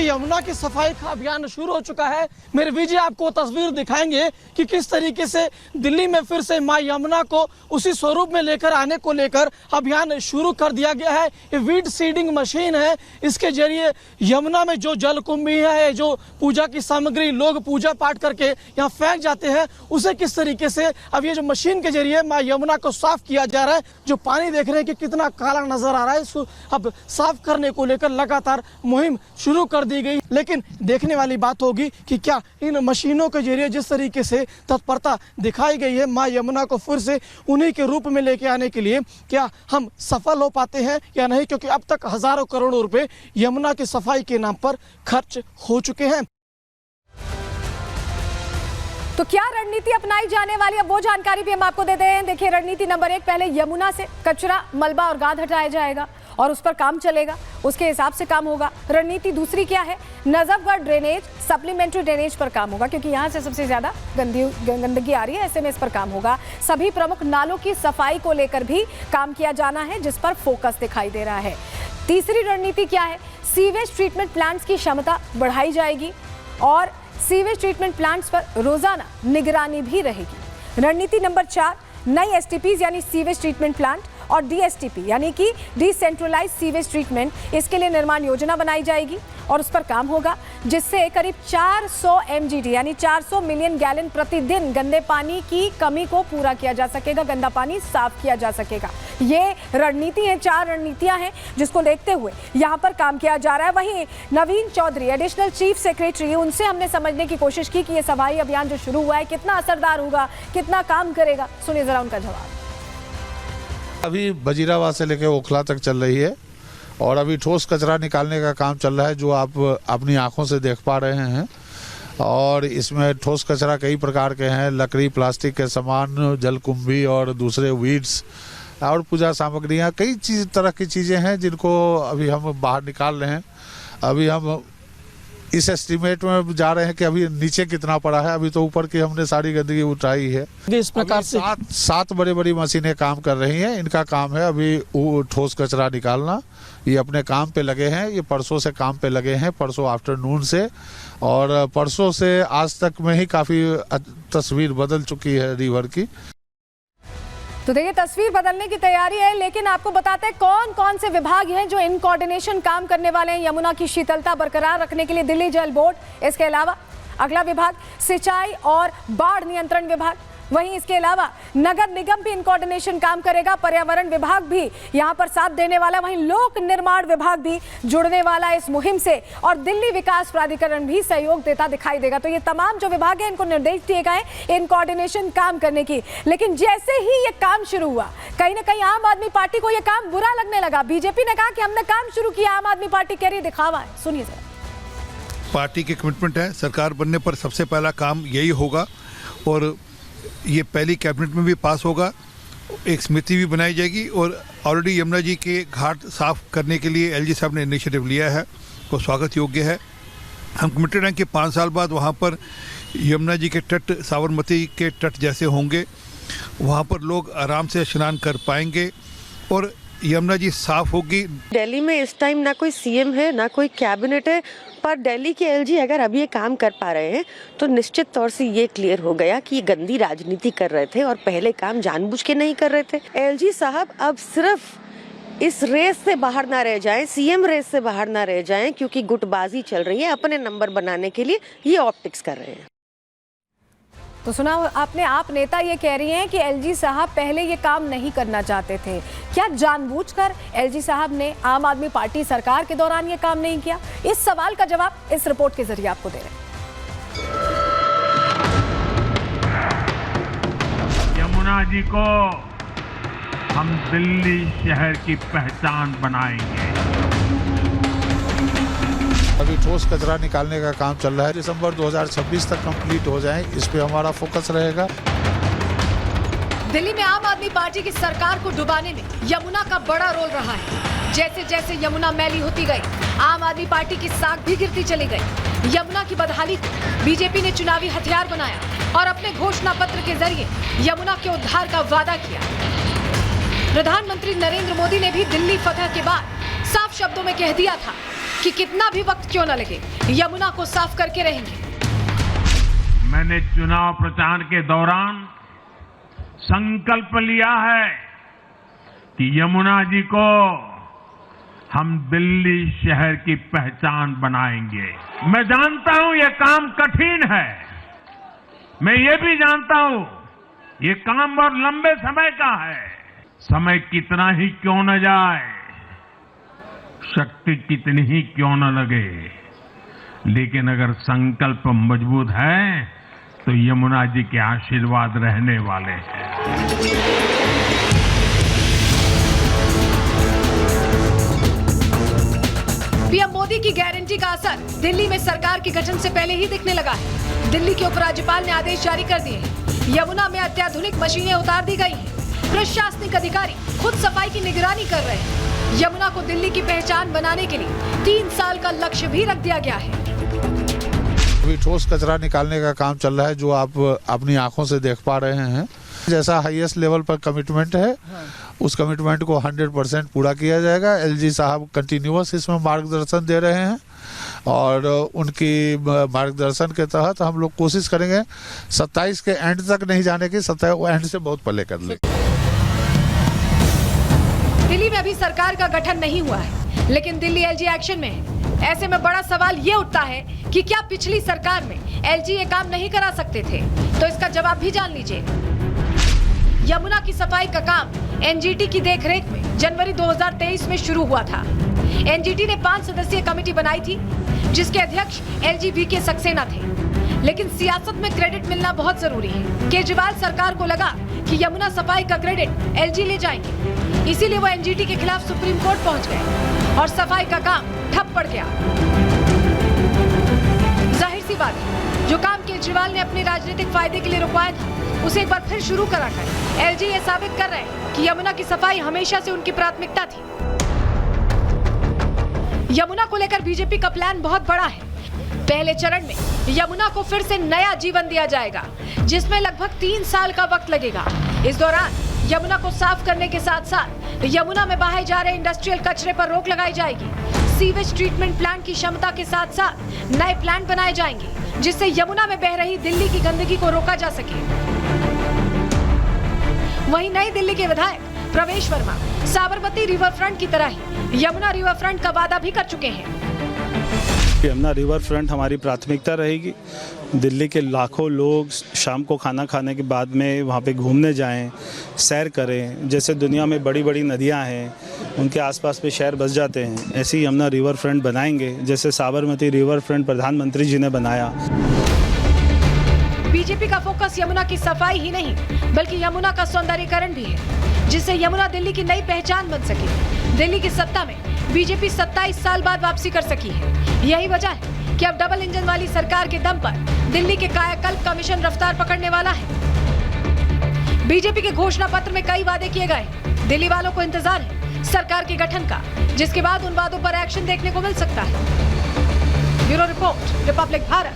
यमुना की सफाई का अभियान शुरू हो चुका है। मेरे विजय आपको तस्वीर दिखाएंगे कि किस तरीके से दिल्ली में फिर से मां यमुना को उसी स्वरूप में लेकर आने को लेकर अभियान शुरू कर दिया गया है। ये वीड सीडिंग मशीन है, इसके जरिए यमुना में जो जलकुंभी है, जो पूजा की सामग्री लोग पूजा पाठ करके यहाँ फेंक जाते हैं, उसे किस तरीके से अब ये जो मशीन के जरिए मां यमुना को साफ किया जा रहा है। जो पानी देख रहे हैं कि कितना काला नजर आ रहा है, इसको अब साफ करने को लेकर लगातार मुहिम शुरू कर दी गई। लेकिन देखने वाली बात होगी कि क्या इन मशीनों के जरिए जिस तरीके से तत्परता दिखाई गई है मां यमुना को फिर से उन्हीं के रूप में लेके आने के लिए, क्या हम सफल हो पाते हैं या नहीं, क्योंकि अब तक हजारों करोड़ों रुपए यमुना की सफाई के नाम पर खर्च हो चुके हैं। तो क्या रणनीति अपनाई जाने वाली है, वो जानकारी भी हम आपको देते हैं। देखिए, रणनीति नंबर 1, पहले यमुना से कचरा, मलबा और गाद हटाया जाएगा और उस पर काम चलेगा, उसके हिसाब से काम होगा। रणनीति दूसरी क्या है, नजफगढ़ ड्रेनेज, सप्लीमेंट्री ड्रेनेज पर काम होगा, क्योंकि यहाँ से सबसे ज्यादा गंदगी आ रही है, ऐसे में इस पर काम होगा। सभी प्रमुख नालों की सफाई को लेकर भी काम किया जाना है, जिस पर फोकस दिखाई दे रहा है। तीसरी रणनीति क्या है, सीवेज ट्रीटमेंट प्लांट्स की क्षमता बढ़ाई जाएगी और सीवेज ट्रीटमेंट प्लांट्स पर रोजाना निगरानी भी रहेगी। रणनीति नंबर 4, नई एसटीपीज यानी सीवेज ट्रीटमेंट प्लांट और डीएसटीपी यानी कि डिसेंट्रलाइज्ड सीवेज ट्रीटमेंट, इसके लिए निर्माण योजना बनाई जाएगी और उस पर काम होगा, जिससे करीब 400 MGD यानी 400 मिलियन गैलन प्रतिदिन गंदे पानी की कमी को पूरा किया जा सकेगा, गंदा पानी साफ किया जा सकेगा। ये रणनीति है, 4 रणनीतियां हैं जिसको देखते हुए यहाँ पर काम किया जा रहा है। वहीं नवीन चौधरी, एडिशनल चीफ सेक्रेटरी, उनसे हमने समझने की कोशिश की कि ये सफाई अभियान जो शुरू हुआ है कितना असरदार होगा, कितना काम करेगा। सुनिए जरा उनका जवाब। अभी वजीराबाद से लेकर ओखला तक चल रही है और अभी ठोस कचरा निकालने का काम चल रहा है, जो आप अपनी आंखों से देख पा रहे हैं। और इसमें ठोस कचरा कई प्रकार के हैं, लकड़ी, प्लास्टिक के सामान, जलकुंभी और दूसरे वीड्स और पूजा सामग्रियां, कई तरह की चीज़ें हैं जिनको अभी हम बाहर निकाल रहे हैं। अभी हम इस एस्टीमेट में जा रहे हैं कि अभी नीचे कितना पड़ा है, अभी तो ऊपर की हमने सारी गंदगी उठाई है। इस प्रकार से 7 बड़ी मशीनें काम कर रही हैं। इनका काम है अभी ठोस कचरा निकालना। ये अपने काम पे लगे हैं, ये परसों से काम पे लगे हैं, परसों आफ्टरनून से, और परसों से आज तक में ही काफ़ी तस्वीर बदल चुकी है रिवर की। तो देखिए, तस्वीर बदलने की तैयारी है, लेकिन आपको बताते हैं कौन कौन से विभाग हैं जो इन कोऑर्डिनेशन काम करने वाले हैं यमुना की शीतलता बरकरार रखने के लिए। दिल्ली जल बोर्ड, इसके अलावा अगला विभाग सिंचाई और बाढ़ नियंत्रण विभाग, वहीं इसके अलावा नगर निगम भी इन कोऑर्डिनेशन काम करेगा, पर्यावरण विभाग भी यहाँ पर साथ देने वाला, वहीं लोक निर्माण विभाग भी जुड़ने वाला है इस मुहिम से और दिल्ली विकास प्राधिकरण भी सहयोग देता दिखाई देगा। तो ये तमाम जो विभाग है इनको निर्देश दिए गए इन कोऑर्डिनेशन काम करने की। लेकिन जैसे ही ये काम शुरू हुआ, कहीं ना कहीं आम आदमी पार्टी को ये काम बुरा लगने लगा। बीजेपी ने कहा कि हमने काम शुरू किया, आम आदमी पार्टी कह रही दिखावा है। सुनिए जरा। पार्टी की कमिटमेंट है, सरकार बनने पर सबसे पहला काम यही होगा और ये पहली कैबिनेट में भी पास होगा। एक समिति भी बनाई जाएगी और ऑलरेडी यमुना जी के घाट साफ करने के लिए एलजी साहब ने इनिशिएटिव लिया है, वो स्वागत योग्य है। हम कमिटेड हैं कि 5 साल बाद वहाँ पर यमुना जी के तट साबरमती के तट जैसे होंगे, वहाँ पर लोग आराम से स्नान कर पाएंगे और यमुना जी साफ होगी। दिल्ली में इस टाइम ना कोई सीएम है ना कोई कैबिनेट है, पर दिल्ली के एलजी अगर अभी ये काम कर पा रहे हैं तो निश्चित तौर से ये क्लियर हो गया कि ये गंदी राजनीति कर रहे थे और पहले काम जानबूझ के नहीं कर रहे थे। एलजी साहब अब सिर्फ इस रेस से बाहर ना रह जाएं, सीएम रेस से बाहर ना रह जाएं, क्योंकि गुटबाजी चल रही है, अपने नंबर बनाने के लिए ये ऑप्टिक्स कर रहे हैं। तो सुना आपने, आप नेता ये कह रही हैं कि एलजी साहब पहले ये काम नहीं करना चाहते थे। क्या जानबूझकर एलजी साहब ने आम आदमी पार्टी सरकार के दौरान ये काम नहीं किया? इस सवाल का जवाब इस रिपोर्ट के जरिए आपको दे रहे हैं। यमुना जी को हम दिल्ली शहर की पहचान बनाएंगे। अभी ठोस कचरा निकालने का काम चल रहा है, दिसंबर 2026 तक कंप्लीट हो जाए, इस पे हमारा फोकस रहेगा। दिल्ली में आम आदमी पार्टी की सरकार को डुबाने में यमुना का बड़ा रोल रहा है। जैसे जैसे यमुना मैली होती गई, आम आदमी पार्टी की साख भी गिरती चली गई। यमुना की बदहाली को बीजेपी ने चुनावी हथियार बनाया और अपने घोषणा पत्र के जरिए यमुना के उद्धार का वादा किया। प्रधानमंत्री नरेंद्र मोदी ने भी दिल्ली फतह के बाद साफ शब्दों में कह दिया था कि कितना भी वक्त क्यों न लगे यमुना को साफ करके रहेंगे। मैंने चुनाव प्रचार के दौरान संकल्प लिया है कि यमुना जी को हम दिल्ली शहर की पहचान बनाएंगे। मैं जानता हूं ये काम कठिन है, मैं ये भी जानता हूं ये काम और लंबे समय का है। समय कितना ही क्यों न जाए, शक्ति कितनी ही क्यों न लगे, लेकिन अगर संकल्प मजबूत है तो यमुना जी के आशीर्वाद रहने वाले हैं। पीएम मोदी की गारंटी का असर दिल्ली में सरकार के गठन से पहले ही दिखने लगा है। दिल्ली के उपराज्यपाल ने आदेश जारी कर दिए हैं। यमुना में अत्याधुनिक मशीनें उतार दी गई हैं। प्रशासनिक अधिकारी खुद सफाई की निगरानी कर रहे हैं। यमुना को दिल्ली की पहचान बनाने के लिए 3 साल का लक्ष्य भी रख दिया गया है। अभी ठोस कचरा निकालने का काम चल रहा है, जो आप अपनी आंखों से देख पा रहे हैं। जैसा हाईएस्ट लेवल पर कमिटमेंट है, उस कमिटमेंट को 100% पूरा किया जाएगा। एलजी साहब कंटिन्यूअस इसमें मार्गदर्शन दे रहे हैं और उनकी मार्गदर्शन के तहत हम लोग कोशिश करेंगे 27 के एंड तक नहीं जाने की, 27 एंड से बहुत पहले कर लेंगे। दिल्ली में अभी सरकार का गठन नहीं हुआ है, लेकिन दिल्ली एलजी एक्शन में है। ऐसे में बड़ा सवाल ये उठता है कि क्या पिछली सरकार में एलजी ये काम नहीं करा सकते थे? तो इसका जवाब भी जान लीजिए। यमुना की सफाई का काम एनजीटी की देखरेख में जनवरी 2023 में शुरू हुआ था। एनजीटी ने 5 सदस्यीय कमेटी बनाई थी, जिसके अध्यक्ष एलजी वीके सक्सेना थे। लेकिन सियासत में क्रेडिट मिलना बहुत जरूरी है। केजरीवाल सरकार को लगा कि यमुना सफाई का क्रेडिट एलजी ले जाएंगे, इसीलिए वो एनजीटी के खिलाफ सुप्रीम कोर्ट पहुंच गए और सफाई का काम ठप पड़ गया। जाहिर सी बात है, जो काम केजरीवाल ने अपने राजनीतिक फायदे के लिए रुकवाया था, उसे एक बार फिर शुरू कराकर एलजी ये साबित कर रहे हैं कि यमुना की सफाई हमेशा से उनकी प्राथमिकता थी। यमुना को लेकर बीजेपी का प्लान बहुत बड़ा है। पहले चरण में यमुना को फिर से नया जीवन दिया जाएगा, जिसमें लगभग 3 साल का वक्त लगेगा। इस दौरान यमुना को साफ करने के साथ साथ यमुना में बहाए जा रहे इंडस्ट्रियल कचरे पर रोक लगाई जाएगी। सीवेज ट्रीटमेंट प्लांट की क्षमता के साथ साथ नए प्लांट बनाए जाएंगे, जिससे यमुना में बह रही दिल्ली की गंदगी को रोका जा सके। वहीं नई दिल्ली के विधायक प्रवेश वर्मा साबरमती रिवर फ्रंट की तरह ही यमुना रिवर फ्रंट का वादा भी कर चुके हैं। यमुना रिवर फ्रंट हमारी प्राथमिकता रहेगी। दिल्ली के लाखों लोग शाम को खाना खाने के बाद में वहाँ पे घूमने जाएं, सैर करें। जैसे दुनिया में बड़ी बड़ी नदियाँ हैं, उनके आसपास पे शहर बस जाते हैं, ऐसे ही यमुना रिवर फ्रंट बनाएंगे, जैसे साबरमती रिवर फ्रंट प्रधानमंत्री जी ने बनाया। बीजेपी का फोकस यमुना की सफाई ही नहीं, बल्कि यमुना का सौंदर्यीकरण भी है, जिससे यमुना दिल्ली की नई पहचान बन सके। दिल्ली की सत्ता में बीजेपी 27 साल बाद वापसी कर सकी है। यही वजह है कि अब डबल इंजन वाली सरकार के दम पर दिल्ली के कायाकल्प का मिशन रफ्तार पकड़ने वाला है। बीजेपी के घोषणा पत्र में कई वादे किए गए। दिल्ली वालों को इंतजार है सरकार के गठन का, जिसके बाद उन वादों पर एक्शन देखने को मिल सकता है। Bureau report, Republic Bharat.